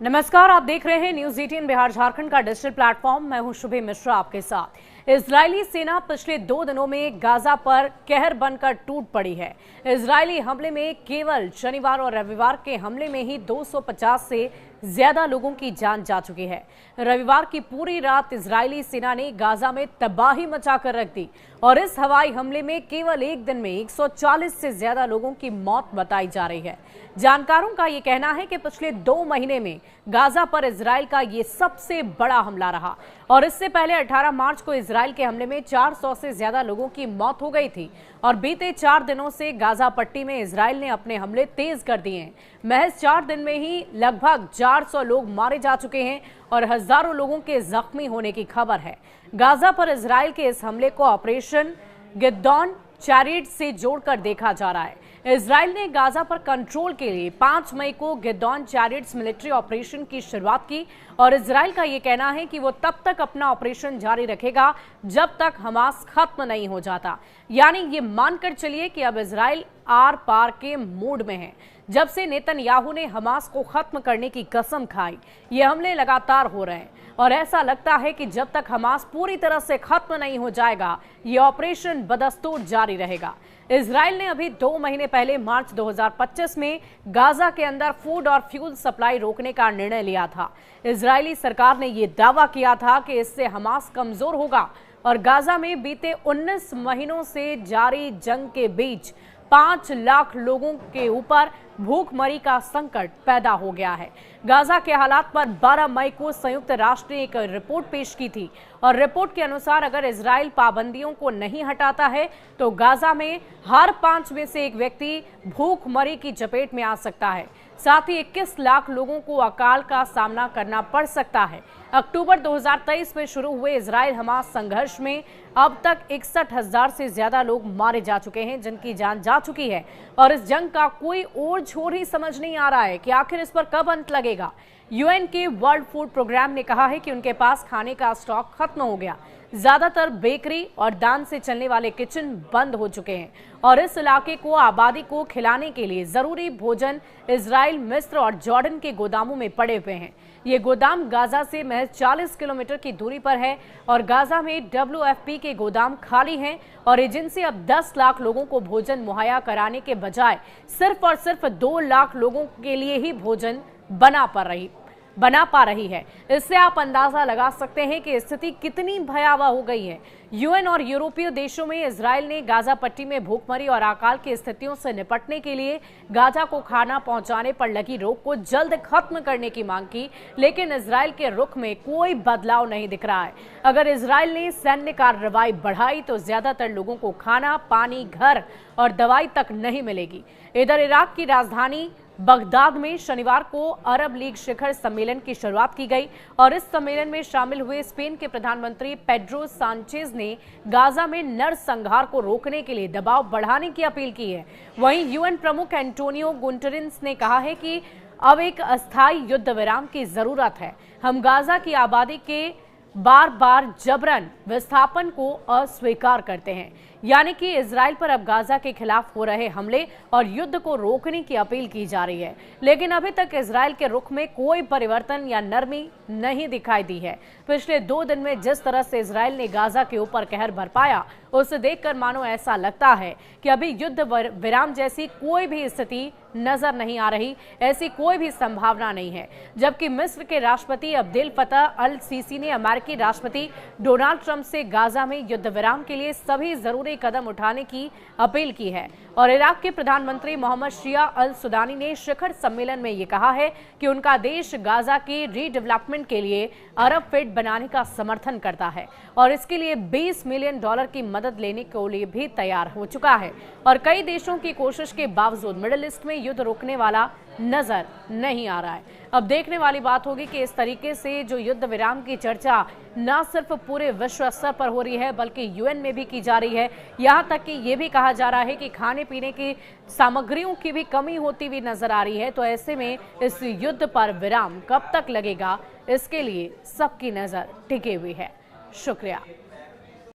नमस्कार, आप देख रहे हैं न्यूज 18 बिहार झारखंड का डिजिटल प्लेटफॉर्म। मैं हूं शुभे मिश्रा आपके साथ। इजरायली सेना पिछले 2 दिनों में गाजा पर कहर बनकर टूट पड़ी है। इजरायली हमले में केवल शनिवार और रविवार के हमले में ही 250 से ज्यादा लोगों की जान जा चुकी है। रविवार की पूरी रात इजरायली सेना ने गाजा में तबाही मचाकर रख दी और इस हवाई हमले में केवल एक दिन में 140 से ज्यादा लोगों की मौत बताई जा रही है। जानकारों का ये कहना है कि पिछले 2 महीने में गाजा पर इजराइल का ये सबसे बड़ा हमला रहा और इससे पहले 18 मार्च को इजराइल के हमले में 400 से ज्यादा लोगों की मौत हो गई थी और बीते 4 दिनों से गाजा पट्टी में इजराइल ने अपने हमले तेज कर दिए हैं। महज 4 दिन में ही लगभग 400 लोग मारे जा चुके हैं और हजारों लोगों के जख्मी होने की खबर है। गाजा पर इजराइल के इस हमले को ऑपरेशन गिद्दॉन चैरियट से जोड़कर देखा जा रहा है। इजराइल ने गाजा पर कंट्रोल के लिए 5 मई को गिद्दॉन चैरियट्स मिलिट्री ऑपरेशन की शुरुआत की और इजराइल का यह कहना है कि वो तब तक अपना ऑपरेशन जारी रखेगा जब तक हमास खत्म नहीं हो जाता। यानी ये मानकर चलिए कि अब इजराइल आर पार के मूड में है। जब से नेतन्याहू ने हमास को खत्म करने की कसम खाई, ये हमले लगातार हो रहे हैं और ऐसा लगता है कि जब तक हमास पूरी तरह से खत्म नहीं हो जाएगा, ये ऑपरेशन बदस्तूर जारी रहेगा। इजराइल ने अभी 2 महीने पहले मार्च 2025 में गाजा के अंदर फूड और फ्यूल सप्लाई रोकने का निर्णय लिया था। इजरायली सरकार ने यह दावा किया था कि इससे हमास कमजोर होगा और गाजा में बीते 19 महीनों से जारी जंग के बीच 5 लाख लोगों के ऊपर भूखमरी का संकट पैदा हो गया है। गाजा के हालात पर 12 मई को संयुक्त राष्ट्र ने एक रिपोर्ट पेश की थी और रिपोर्ट के अनुसार अगर इजराइल पाबंदियों को नहीं हटाता है तो गाजा में हर 5 में से एक व्यक्ति भूखमरी की चपेट में आ सकता है। साथ ही 21 लाख लोगों को अकाल का सामना करना पड़ सकता है। अक्टूबर 2023 में शुरू हुए इजराइल हमास संघर्ष में अब तक 61,000 से ज्यादा लोग मारे जा चुके हैं, जिनकी जान जा चुकी है और इस जंग का कोई और छोर ही समझ नहीं आ रहा है कि आखिर इस पर कब अंत लगेगा। यूएन के वर्ल्ड फूड प्रोग्राम ने कहा है कि उनके पास खाने का स्टॉक खत्म हो गया। ज्यादातर बेकरी और दान से चलने वाले किचन बंद हो चुके हैं और इस इलाके को आबादी को खिलाने के लिए जरूरी भोजन इजराइल, मिस्र और जॉर्डन के गोदामों में पड़े हुए हैं। ये गोदाम गाजा से महज 40 किलोमीटर की दूरी पर है और गाजा में WFP के गोदाम खाली हैं और एजेंसी अब 10 लाख लोगों को भोजन मुहैया कराने के बजाय सिर्फ और सिर्फ 2 लाख लोगों के लिए ही भोजन बना पा रही है। इससे आप अंदाजा लगा सकते हैं कि स्थिति कितनी भयावह हो गई है। यूएन और यूरोपीय देशों में इजराइल ने गाजा पट्टी में भूखमरी और अकाल की स्थितियों से निपटने के लिए गाजा को खाना पहुंचाने पर लगी रोक को जल्द खत्म करने की मांग की, लेकिन इजराइल के रुख में कोई बदलाव नहीं दिख रहा है। अगर इजराइल ने सैन्य कार्रवाई बढ़ाई तो ज्यादातर लोगों को खाना, पानी, घर और दवाई तक नहीं मिलेगी। इधर इराक की राजधानी बगदाद में शनिवार को अरब लीग शिखर सम्मेलन की शुरुआत की गई और इस सम्मेलन में शामिल हुए स्पेन के प्रधानमंत्री पेड्रो सांचेज ने गाजा में नरसंहार को रोकने के लिए दबाव बढ़ाने की अपील की है। वहीं यूएन प्रमुख एंटोनियो गुटेरेस ने कहा है कि अब एक अस्थायी युद्ध विराम की जरूरत है। हम गाजा की आबादी के बार जबरन विस्थापन को अस्वीकार करते हैं। यानी कि इजराइल पर अब गाजा के खिलाफ हो रहे हमले और युद्ध को रोकने की अपील की जा रही है, लेकिन अभी तक इजराइल के रुख में कोई परिवर्तन या नरमी नहीं दिखाई दी है। पिछले 2 दिन में जिस तरह से इजराइल ने गाजा के ऊपर कहर बरपाया, उसे देखकर मानो ऐसा लगता है कि अभी युद्ध विराम जैसी कोई भी स्थिति नजर नहीं आ रही, ऐसी कोई भी संभावना नहीं है। जबकि मिस्र के राष्ट्रपति अब्देल फतह अल सीसी ने अमेरिकी राष्ट्रपति डोनाल्ड ट्रंप से गाजा में युद्ध विराम के लिए सभी जरूरी कदम उठाने की अपील की है और इराक के प्रधानमंत्री मोहम्मद शिया अल सुदानी ने शिखर सम्मेलन में ये कहा है कि उनका देश गाजा के रीडेवलपमेंट के लिए अरब फेड बनाने का समर्थन करता है और इसके लिए $20 मिलियन की मदद लेने के लिए भी तैयार हो चुका है। और कई देशों की कोशिश के बावजूद मिडिल ईस्ट में युद्ध रोकने वाला नजर नहीं आ रहा है। अब देखने वाली बात होगी कि इस तरीके से जो युद्ध विराम की चर्चा न सिर्फ पूरे विश्व स्तर पर हो रही है बल्कि यूएन में भी की जा रही है। यहाँ तक कि ये भी कहा जा रहा है कि खाने पीने की सामग्रियों की भी कमी होती हुई नजर आ रही है। तो ऐसे में इस युद्ध पर विराम कब तक लगेगा, इसके लिए सबकी नजर टिकी हुई है। शुक्रिया।